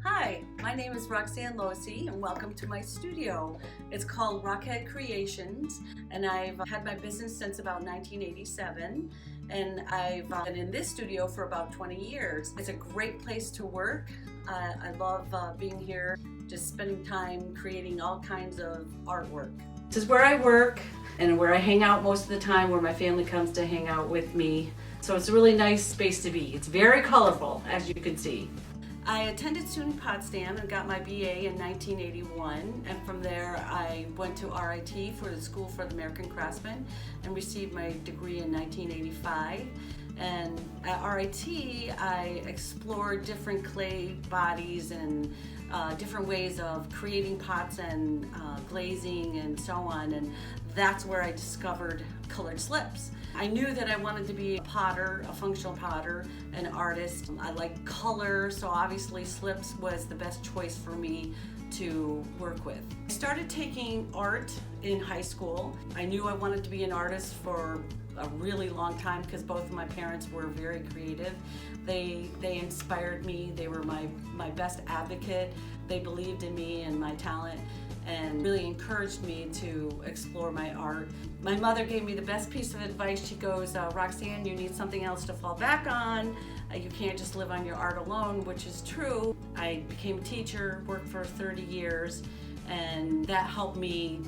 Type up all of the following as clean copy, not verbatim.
Hi, my name is Roxanne Locy and welcome to my studio. It's called Rockhead Creations and I've had my business since about 1987 and I've been in this studio for about 20 years. It's a great place to work. I love being here, just spending time creating all kinds of artwork. This is where I work and where I hang out most of the time, where my family comes to hang out with me. So it's a really nice space to be. It's very colorful, as you can see. I attended SUNY Potsdam and got my BA in 1981, and from there I went to RIT for the School for the American Craftsman and received my degree in 1985. And at RIT I explored different clay bodies and different ways of creating pots and glazing and so on, and that's where I discovered colored slips. I knew that I wanted to be a potter, a functional potter, an artist. I like color, so obviously slips was the best choice for me to work with. I started taking art in high school. I knew I wanted to be an artist for a really long time because both of my parents were very creative. They inspired me. They were my best advocate. They believed in me and my talent and really encouraged me to explore my art. My mother gave me the best piece of advice. She goes, Roxanne, you need something else to fall back on. You can't just live on your art alone, which is true. I became a teacher, worked for 30 years, and that helped me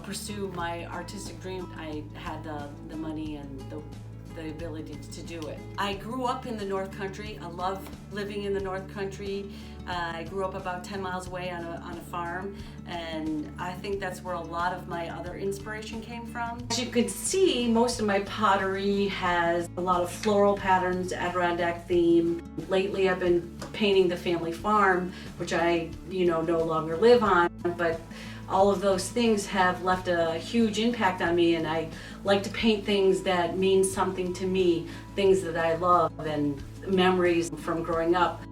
pursue my artistic dream. I had the money and the ability to do it. I grew up in the North Country. I love living in the North Country. I grew up about 10 miles away on a farm, and I think that's where a lot of my other inspiration came from. As you can see, most of my pottery has a lot of floral patterns, Adirondack theme. Lately I've been painting the family farm, which I no longer live on, but all of those things have left a huge impact on me, and I like to paint things that mean something to me, things that I love and memories from growing up,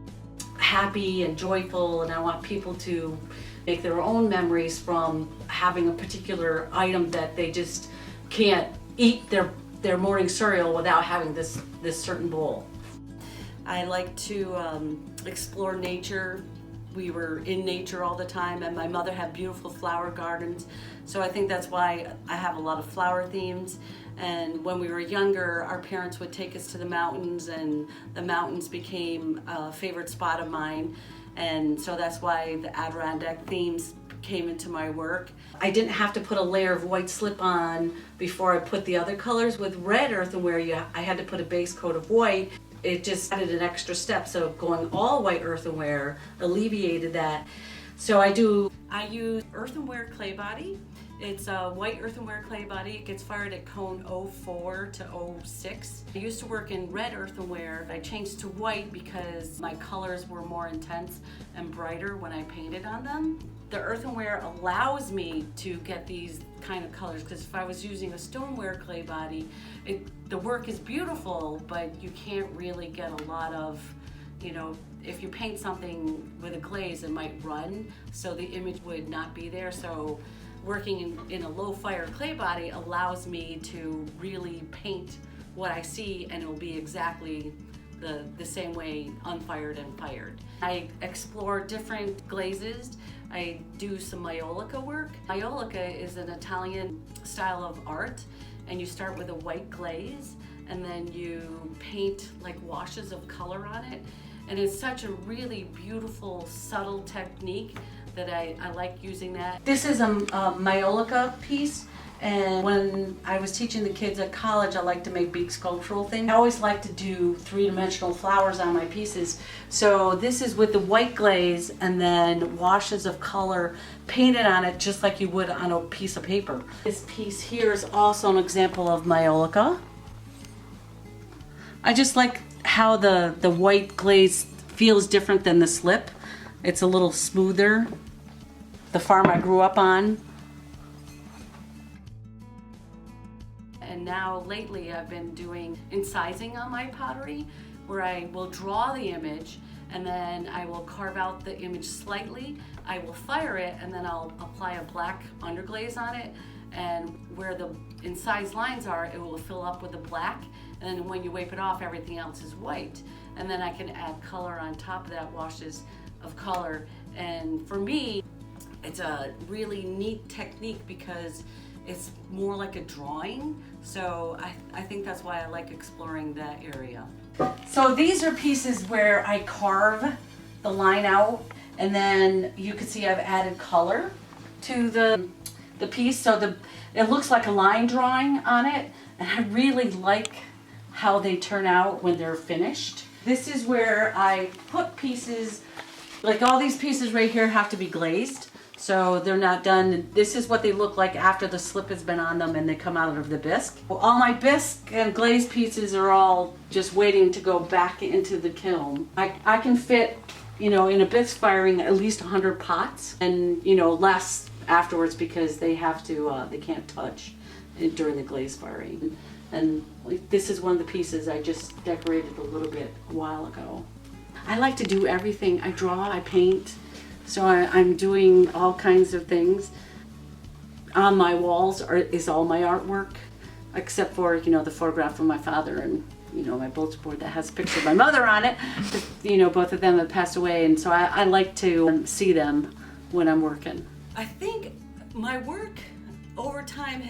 happy and joyful, and I want people to make their own memories from having a particular item that they just can't eat their morning cereal without having this certain bowl. I like to explore nature. We were in nature all the time, and my mother had beautiful flower gardens, so I think that's why I have a lot of flower themes. And when we were younger, our parents would take us to the mountains, and the mountains became a favorite spot of mine, and so that's why the Adirondack themes came into my work. I didn't have to put a layer of white slip on before I put the other colors. With red earthenware, I had to put a base coat of white. It just added an extra step, so going all white earthenware alleviated that. So I use earthenware clay body. It's a white earthenware clay body. It gets fired at cone 04 to 06. I used to work in red earthenware. I changed to white because my colors were more intense and brighter when I painted on them. The earthenware allows me to get these kind of colors, because if I was using a stoneware clay body, the work is beautiful, but you can't really get a lot of, if you paint something with a glaze, it might run, so the image would not be there. So working in a low fire clay body allows me to really paint what I see, and it'll be exactly the same way unfired and fired. I explore different glazes. I do some maiolica work. Maiolica is an Italian style of art, and you start with a white glaze and then you paint like washes of color on it, and it's such a really beautiful, subtle technique that I like using that. This is a maiolica piece, and when I was teaching the kids at college, I like to make big sculptural things. I always like to do three-dimensional flowers on my pieces. So this is with the white glaze and then washes of color painted on it just like you would on a piece of paper. This piece here is also an example of maiolica. I just like how the white glaze feels different than the slip. It's a little smoother. The farm I grew up on. And now lately I've been doing incising on my pottery, where I will draw the image and then I will carve out the image slightly. I will fire it and then I'll apply a black underglaze on it, and where the incised lines are, it will fill up with the black, and then when you wipe it off, everything else is white. And then I can add color on top of that, washes of color. And for me, it's a really neat technique because it's more like a drawing. So I think that's why I like exploring that area. So these are pieces where I carve the line out, and then you can see I've added color to the piece, so it looks like a line drawing on it, and I really like how they turn out when they're finished. This is where I put pieces, like all these pieces right here have to be glazed, so they're not done. This is what they look like after the slip has been on them and they come out of the bisque. All my bisque and glazed pieces are all just waiting to go back into the kiln. I can fit, in a bisque firing at least 100 pots, and less afterwards because they have to, they can't touch during the glaze firing. And this is one of the pieces I just decorated a little bit a while ago. I like to do everything. I draw, I paint, so I'm doing all kinds of things. On my walls is all my artwork, except for, the photograph of my father and, my bulletin board that has a picture of my mother on it. Both of them have passed away, and so I like to see them when I'm working. I think my work over time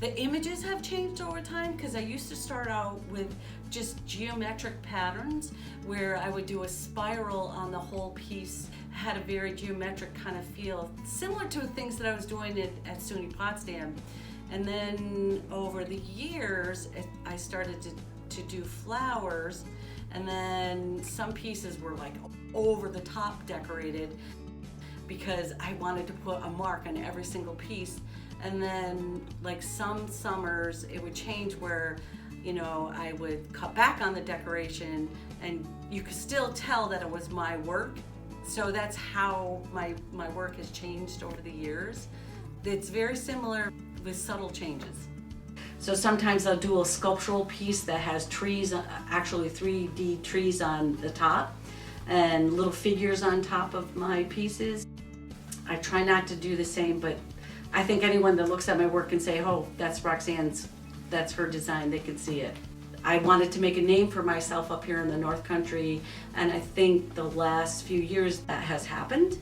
the images have changed over time, because I used to start out with just geometric patterns where I would do a spiral on the whole piece, had a very geometric kind of feel, similar to things that I was doing at SUNY Potsdam. And then over the years, I started to do flowers, and then some pieces were like over the top decorated because I wanted to put a mark on every single piece. And then like some summers it would change where I would cut back on the decoration and you could still tell that it was my work. So that's how my work has changed over the years. It's very similar with subtle changes. So sometimes I'll do a sculptural piece that has trees, actually 3D trees on the top and little figures on top of my pieces. I try not to do the same, but I think anyone that looks at my work can say, oh, that's Roxanne's, that's her design, they can see it. I wanted to make a name for myself up here in the North Country, and I think the last few years that has happened.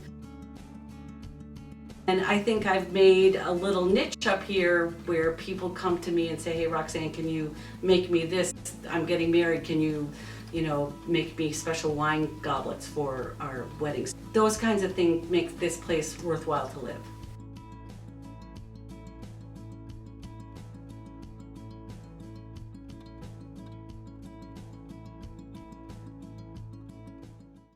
And I think I've made a little niche up here where people come to me and say, hey Roxanne, can you make me this? I'm getting married, can you make me special wine goblets for our weddings? Those kinds of things make this place worthwhile to live.